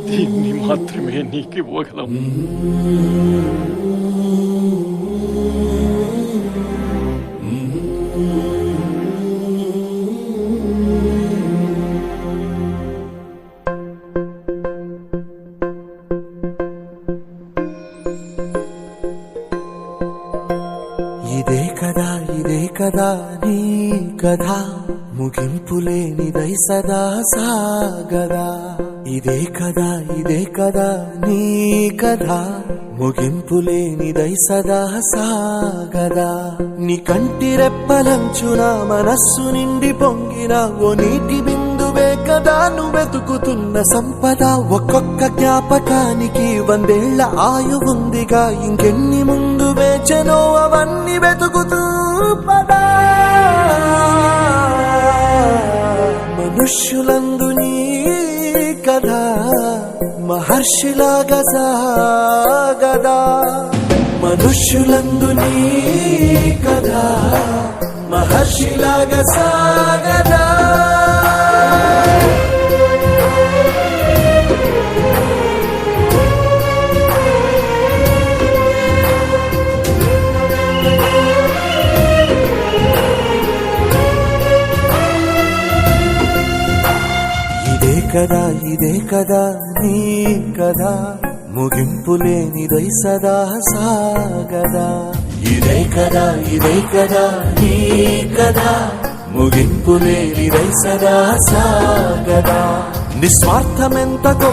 దీన్ని మాత్రమే నీకు ఇవ్వగలం. ఇదే కదా నీ కథ, ముగింపులేనిదై సదా సాగదా. ఇదే కదా నీ కథ, ముగింపులేనిదై సదా సాగదా. నీ కంటి రెప్పలంచున మనస్సు నిండి పొంగిన ఓ నీటి బిందువే కదా నువ్వెతుకుతున్న సంపద. ఒక్కొక్క జ్ఞాపకానికి 100 ఏళ్ల ఆయువుందిగా, ఇంకెన్ని ముందు వేచనో అవన్నీ వెతుకుతూ పదా. మనుష్యులందు నీ కథ మహర్షిలాగా సాగదా. మనుష్యులందు నీ కథ మహర్షిలాగా సాగదా. ఇదే కదా నీ కదా, ముగింపులేనిదై సదా సాగదా. ఇదే కదా నీ కదా, ముగింపులేనిదై సదా సాగదా. నిస్వార్థమెంత గొప్ప